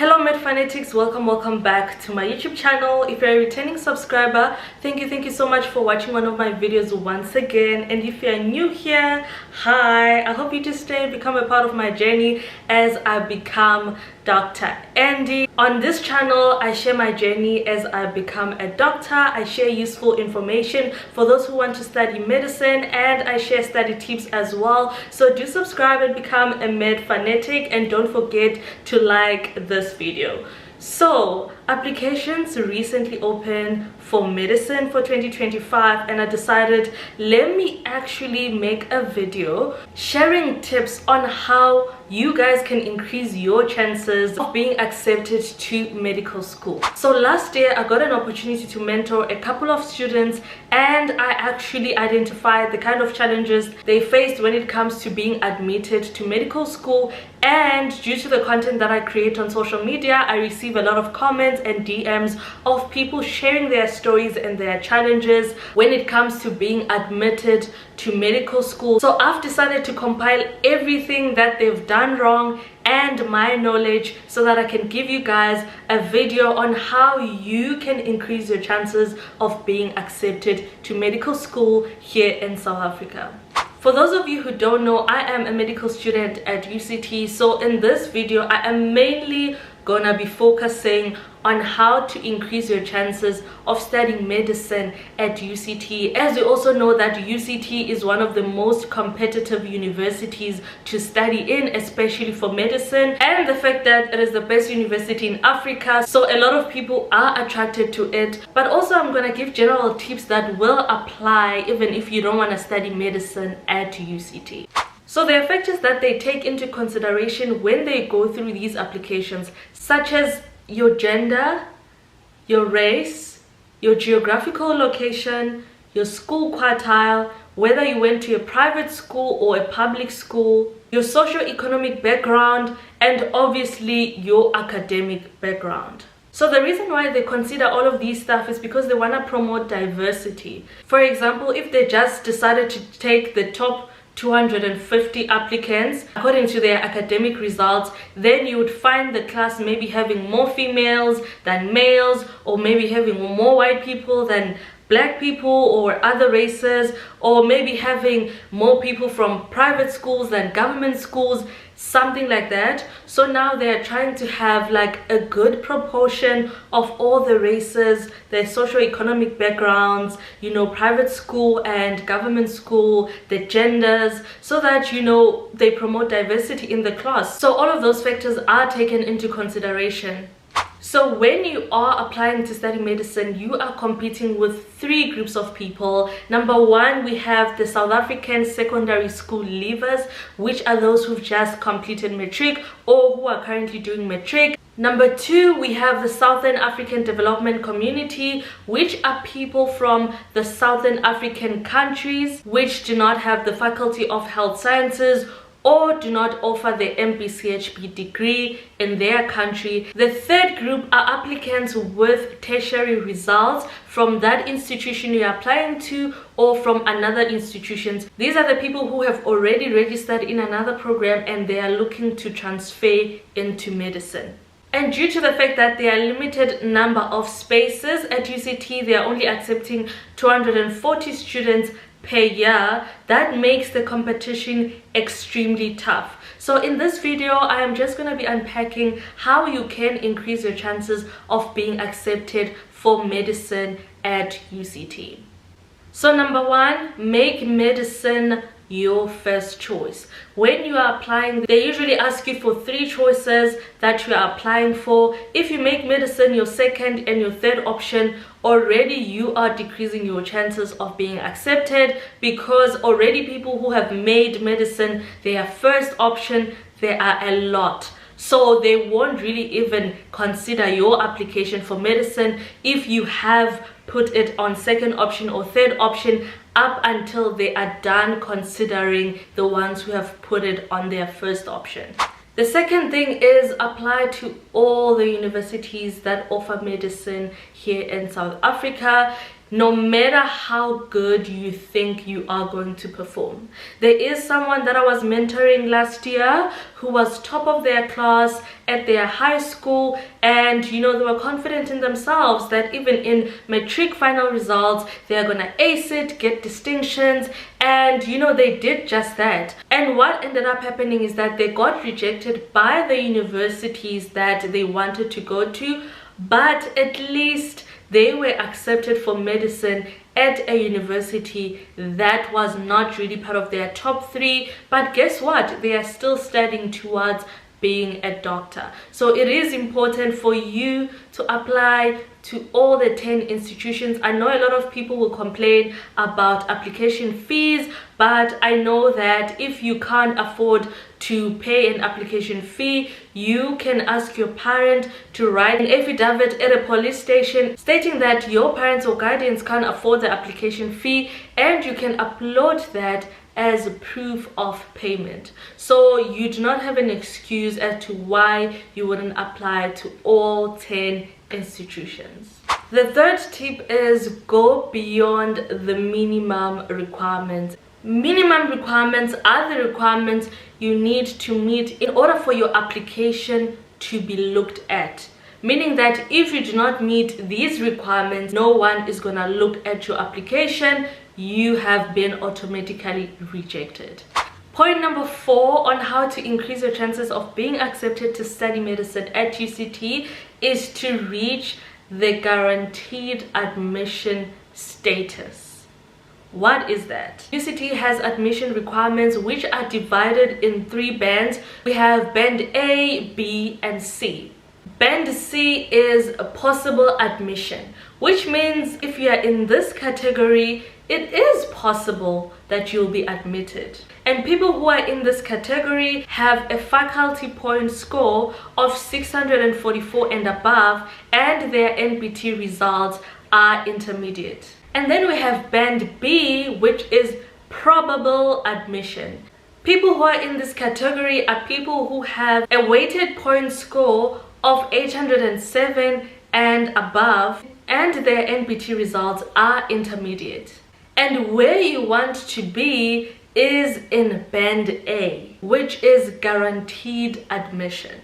Hello med fanatics, welcome back to my YouTube channel. If you're a returning subscriber, thank you so much for watching one of my videos once again. And if you're new here, hi, I hope you just stay and become a part of my journey as I become Dr. Andy. On this channel, I share my journey as I become a doctor. I share useful information for those who want to study medicine, and I share study tips as well. So do subscribe and become a med fanatic, and don't forget to like this video. So applications recently opened for medicine for 2025, and I decided let me actually make a video sharing tips on how you guys can increase your chances of being accepted to medical school. So last year I got an opportunity to mentor a couple of students, and I actually identified the kind of challenges they faced when it comes to being admitted to medical school. And due to the content that I create on social media, I receive a lot of comments and DMs of people sharing their stories and their challenges when it comes to being admitted to medical school. So I've decided to compile everything that they've done wrong and my knowledge so that I can give you guys a video on how you can increase your chances of being accepted to medical school here in South Africa. For those of you who don't know, I am a medical student at UCT. So in this video, I am mainly gonna be focusing on how to increase your chances of studying medicine at UCT. As you also know that UCT is one of the most competitive universities to study in, especially for medicine, and the fact that it is the best university in Africa, so a lot of people are attracted to it. But also I'm gonna give general tips that will apply even if you don't want to study medicine at UCT. So there are factors that they take into consideration when they go through these applications, such as your gender, your race, your geographical location, your school quartile, whether you went to a private school or a public school, your socio-economic background, and obviously your academic background. So the reason why they consider all of these stuff is because they want to promote diversity. For example, if they just decided to take the top 250 applicants according to their academic results, then you would find the class maybe having more females than males, or maybe having more white people than black people or other races, or maybe having more people from private schools than government schools, something like that. So now they're trying to have like a good proportion of all the races, their socioeconomic backgrounds, you know, private school and government school, the genders, so that, you know, they promote diversity in the class. So all of those factors are taken into consideration. So when you are applying to study medicine, you are competing with three groups of people. Number one, we have the South African secondary school leavers, which are those who've just completed matric or who are currently doing matric. Number two, we have the Southern African Development Community, which are people from the Southern African countries which do not have the Faculty of Health Sciences or do not offer the MPCHB degree in their country. The third group are applicants with tertiary results from that institution you're applying to or from another institution. These are the people who have already registered in another program and they are looking to transfer into medicine. And due to the fact that there are limited number of spaces at UCT, they are only accepting 240 students per year. That makes the competition extremely tough. So in this video, I am just going to be unpacking how you can increase your chances of being accepted for medicine at UCT. So number one, make medicine your first choice. When you are applying, they usually ask you for three choices that you are applying for. If you make medicine your second and your third option, already you are decreasing your chances of being accepted, because already people who have made medicine their first option, there are a lot. So they won't really even consider your application for medicine if you have put it on second option or third option up until they are done considering the ones who have put it on their first option. The second thing is apply to all the universities that offer medicine here in South Africa. no matter how good you think you are going to perform. There is someone that I was mentoring last year who was top of their class at their high school, and they were confident in themselves that even in matric final results they're gonna ace it, get distinctions, and they did just that. And what ended up happening is that they got rejected by the universities that they wanted to go to, but at least they were accepted for medicine at a university that was not really part of their top 3. But guess what? They are still studying towards being a doctor. So it is important for you to apply to all the 10 institutions. I know a lot of people will complain about application fees, but I know that if you can't afford to pay an application fee, you can ask your parent to write an affidavit at a police station stating that your parents or guardians can't afford the application fee, and you can upload that as proof of payment. So you do not have an excuse as to why you wouldn't apply to all 10 institutions. The third tip is go beyond the minimum requirements. Minimum requirements are the requirements you need to meet in order for your application to be looked at. Meaning that if you do not meet these requirements, no one is gonna look at your application. You have been automatically rejected. Point number 4 on how to increase your chances of being accepted to study medicine at UCT is to reach the guaranteed admission status. What is that? UCT has admission requirements which are divided in 3 bands. We have band A, B, and C. Band C is a possible admission, which means if you are in this category, it is possible that you'll be admitted. And people who are in this category have a faculty point score of 644 and above, and their NBT results are intermediate. And then we have band B, which is probable admission. People who are in this category are people who have a weighted point score of 807 and above, and their NBT results are intermediate. And where you want to be is in band A, which is guaranteed admission.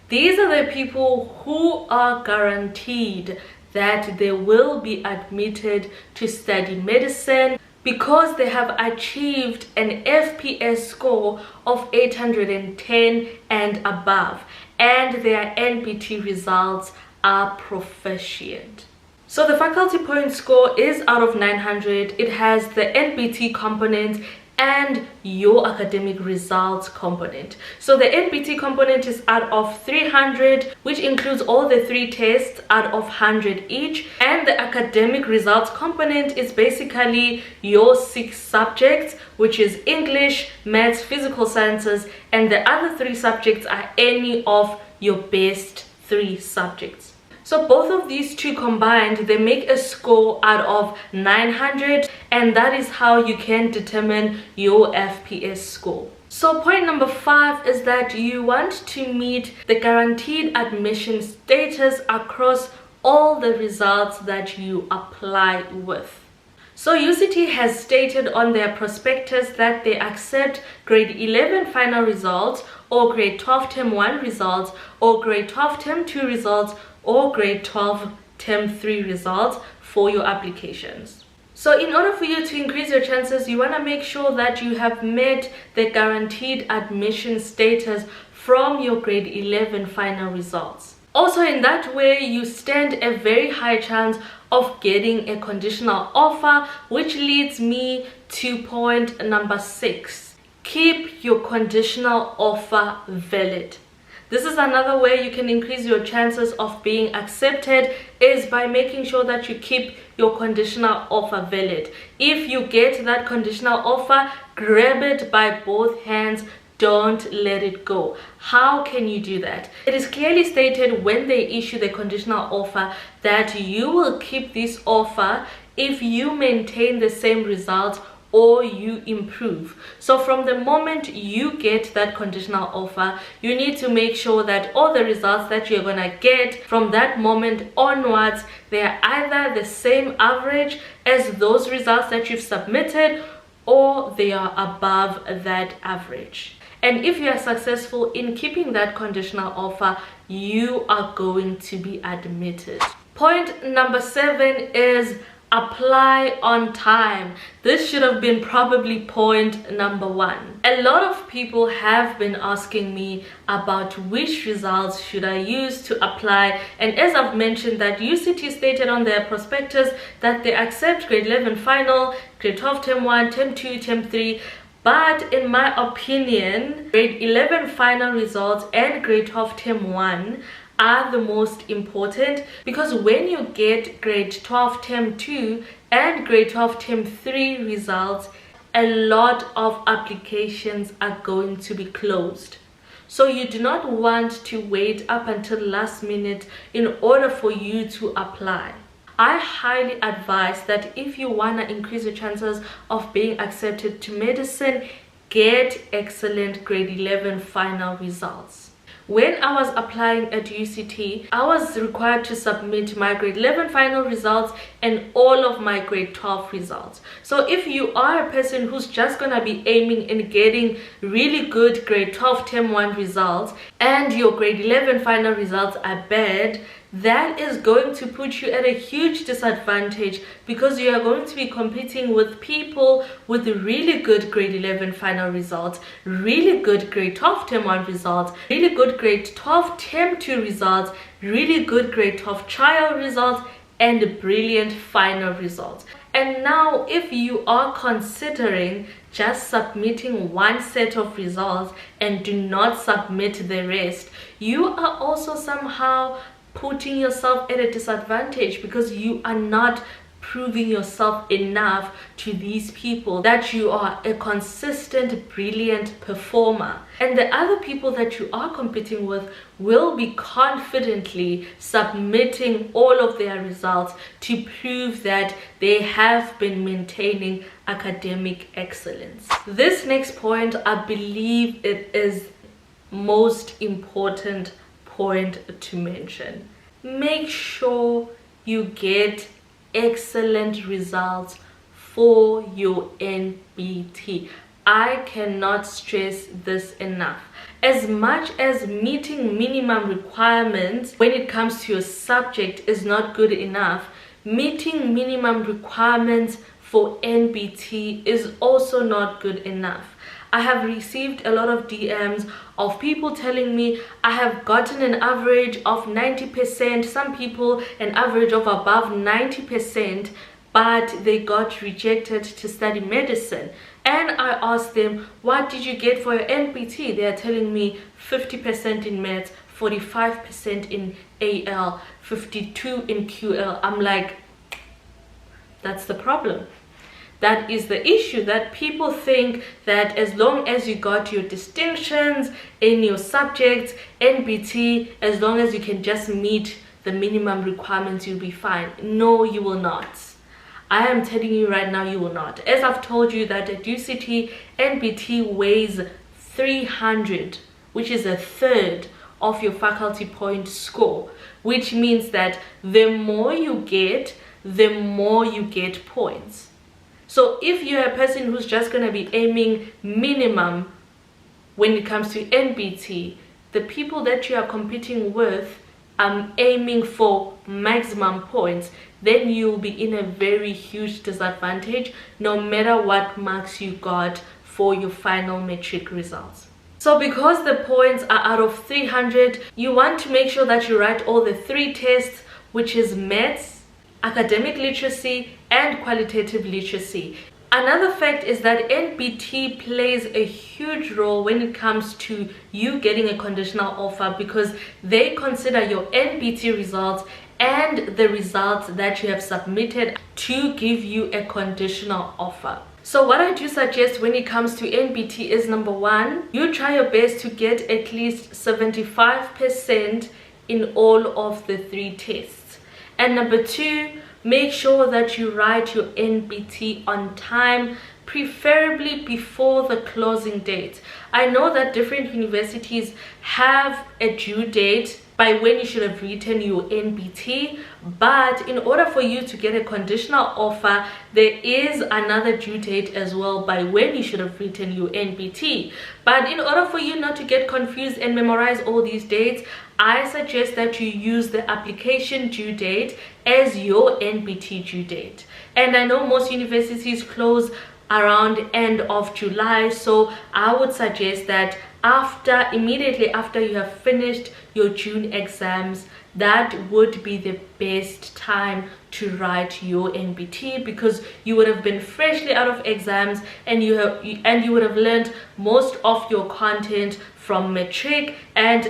These are the people who are guaranteed that they will be admitted to study medicine because they have achieved an FPS score of 810 and above, and their NBT results are proficient. So the faculty point score is out of 900. It has the NBT component and your academic results component. So the NBT component is out of 300, which includes all the 3 tests out of 100 each, and the academic results component is basically your 6 subjects, which is English, Maths, Physical Sciences, and the other 3 subjects are any of your best 3 subjects. So both of these 2 combined, they make a score out of 900, and that is how you can determine your FPS score. So point number 5 is that you want to meet the guaranteed admission status across all the results that you apply with. So UCT has stated on their prospectus that they accept grade 11 final results, or grade 12 term 1 results, or grade 12 term 2 results, or grade 12 term 3 results for your applications. So in order for you to increase your chances, you want to make sure that you have met the guaranteed admission status from your grade 11 final results. Also, in that way, you stand a very high chance of getting a conditional offer, which leads me to point number 6. Keep your conditional offer valid. This is another way you can increase your chances of being accepted, is by making sure that you keep your conditional offer valid. If you get that conditional offer, grab it by both hands. Don't let it go. How can you do that? It is clearly stated when they issue the conditional offer that you will keep this offer if you maintain the same results or you improve. So from the moment you get that conditional offer, you need to make sure that all the results that you're gonna get from that moment onwards, they're either the same average as those results that you've submitted, or they are above that average. And if you are successful in keeping that conditional offer, you are going to be admitted. Point number 7 is apply on time. This should have been probably point number 1. A lot of people have been asking me about which results should I use to apply, and as I've mentioned that UCT stated on their prospectus that they accept grade 11 final, grade 12 term 1, term 2, term 3. But in my opinion, grade 11 final results and grade 12 term 1 are the most important, because when you get grade 12 term 2 and grade 12 term 3 results, a lot of applications are going to be closed. So you do not want to wait up until last minute in order for you to apply. I highly advise that if you want to increase your chances of being accepted to medicine, get excellent grade 11 final results. When I was applying at UCT, I was required to submit my grade 11 final results and all of my grade 12 results. So if you are a person who's just gonna be aiming and getting really good grade 12 term 1 results and your grade 11 final results are bad, that is going to put you at a huge disadvantage, because you are going to be competing with people with really good grade 11 final results, really good grade 12 term 1 results, really good grade 12 term 2 results, really good grade 12 trial results, and brilliant final results. And now if you are considering just submitting one set of results and do not submit the rest, you are also somehow putting yourself at a disadvantage, because you are not proving yourself enough to these people that you are a consistent, brilliant performer. And the other people that you are competing with will be confidently submitting all of their results to prove that they have been maintaining academic excellence. This next point, I believe it is most important point to mention. Make sure you get excellent results for your NBT. I cannot stress this enough. As much as meeting minimum requirements when it comes to your subject is not good enough, meeting minimum requirements for NBT is also not good enough. I have received a lot of DMs of people telling me I have gotten an average of 90%, some people an average of above 90%, but they got rejected to study medicine. And I asked them, what did you get for your NBT? They are telling me 50% in maths, 45% in AL, 52 in QL. I'm like, that's the problem. That is the issue, that people think that as long as you got your distinctions in your subjects, NBT, as long as you can just meet the minimum requirements, you'll be fine. No, you will not. I am telling you right now, you will not. As I've told you that at UCT, NBT weighs 300, which is a third of your faculty point score, which means that the more you get, the more you get points. So if you're a person who's just going to be aiming minimum when it comes to NBT, the people that you are competing with are aiming for maximum points, then you'll be in a very huge disadvantage no matter what marks you got for your final matric results. So because the points are out of 300, you want to make sure that you write all the 3 tests, which is maths, academic literacy, and qualitative literacy. Another fact is that NBT plays a huge role when it comes to you getting a conditional offer, because they consider your NBT results and the results that you have submitted to give you a conditional offer. So what I do suggest when it comes to NBT is, number 1, you try your best to get at least 75% in all of the 3 tests. And number 2, make sure that you write your NBT on time, preferably before the closing date. I know that different universities have a due date by when you should have written your NBT, but in order for you to get a conditional offer, there is another due date as well by when you should have written your NBT. But in order for you not to get confused and memorize all these dates, I suggest that you use the application due date as your NBT due date. And I know most universities close around end of July, so I would suggest that immediately after you have finished your June exams, that would be the best time to write your NBT, because you would have been freshly out of exams and you would have learned most of your content from matric, and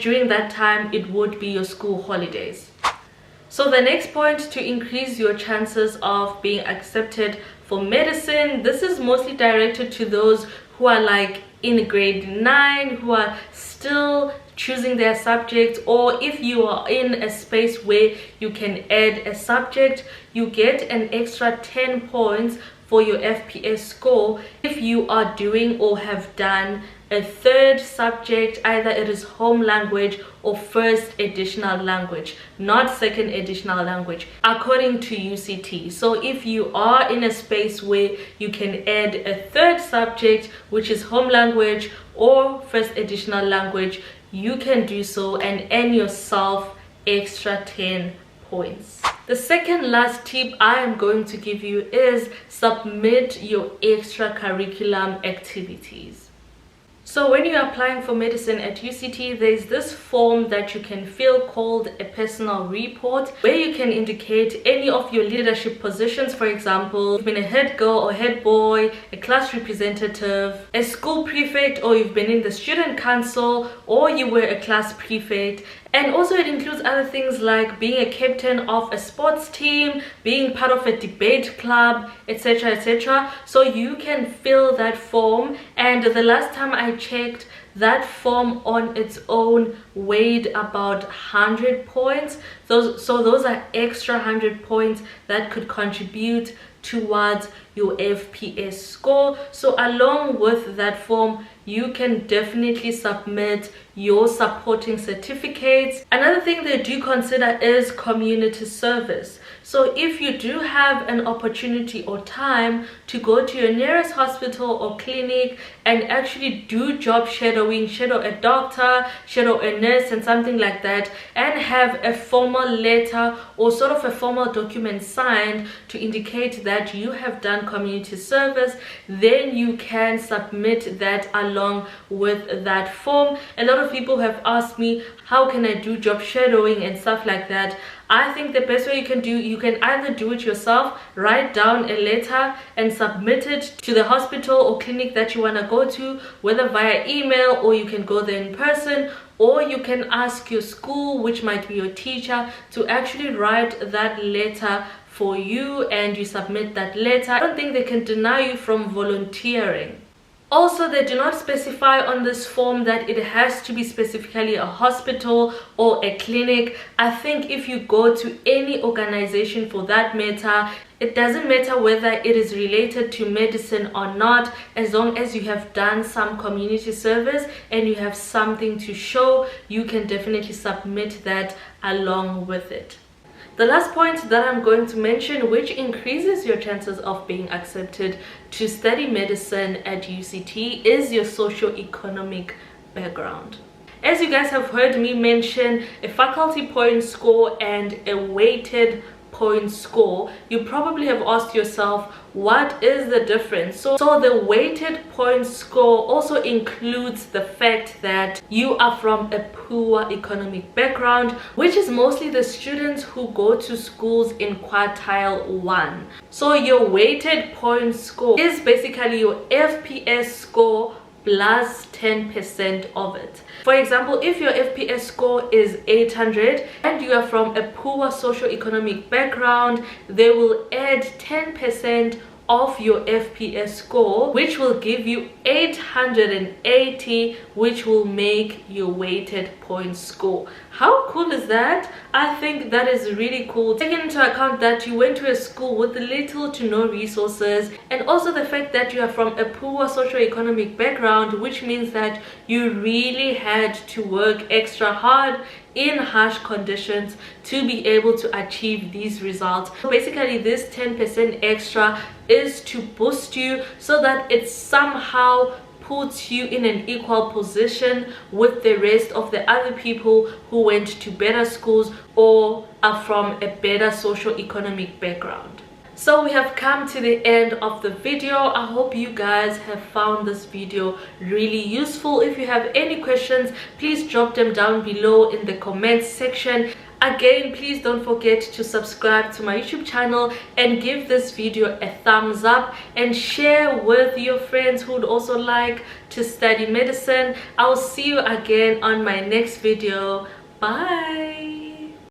during that time it would be your school holidays. So the next point to increase your chances of being accepted for medicine, this is mostly directed to those who are like in grade 9, who are still choosing their subjects, or if you are in a space where you can add a subject, you get an extra 10 points for your FPS score if you are doing or have done a third subject, either it is home language or first additional language, not second additional language, according to UCT. So if you are in a space where you can add a third subject, which is home language or first additional language, you can do so and earn yourself extra 10 points. The second last tip I am going to give you is submit your extracurricular activities. So when you're applying for medicine at UCT, there's this form that you can fill called a personal report, where you can indicate any of your leadership positions. For example, you've been a head girl or head boy, a class representative, a school prefect, or you've been in the student council, or you were a class prefect. And also it includes other things like being a captain of a sports team, being part of a debate club, etc, etc. So you can fill that form, and the last time I checked, that form on its own weighed about 100 points. So those are extra 100 points that could contribute towards your FPS score. So along with that form, you can definitely submit your supporting certificates. Another thing they do consider is community service. So if you do have an opportunity or time to go to your nearest hospital or clinic and actually do job shadowing, shadow a doctor, shadow a nurse and something like that, and have a formal letter or sort of a formal document signed to indicate that you have done community service, then you can submit that along with that form. A lot of people have asked me, how can I do job shadowing and stuff like that? I think the best way you can either do it yourself, write down a letter and submit it to the hospital or clinic that you want to go to, whether via email or you can go there in person, or you can ask your school, which might be your teacher, to actually write that letter for you, and you submit that letter. I don't think they can deny you from volunteering. Also, they do not specify on this form that it has to be specifically a hospital or a clinic. I think if you go to any organization for that matter, it doesn't matter whether it is related to medicine or not, as long as you have done some community service and you have something to show, you can definitely submit that along with it. The last point that I'm going to mention, which increases your chances of being accepted to study medicine at UCT, is your socio-economic background. As you guys have heard me mention a faculty point score and a weighted point score, you probably have asked yourself, what is the difference? So the weighted point score also includes the fact that you are from a poor economic background, which is mostly the students who go to schools in quartile 1. So your weighted point score is basically your FPS score plus 10% of it. For example, if your FPS score is 800 and you are from a poor socio-economic background, they will add 10% of your FPS score, which will give you 880, which will make your weighted point score How cool is that? I think that is really cool, taking into account that you went to a school with little to no resources, and also the fact that you are from a poor socio-economic background, which means that you really had to work extra hard in harsh conditions to be able to achieve these results. So basically this 10% extra is to boost you so that it somehow puts you in an equal position with the rest of the other people who went to better schools or are from a better socio-economic background. So we have come to the end of the video. I hope you guys have found this video really useful. If you have any questions, please drop them down below in the comments section. Again, please don't forget to subscribe to my YouTube channel and give this video a thumbs up and share with your friends who would also like to study medicine. I'll see you again on my next video. Bye.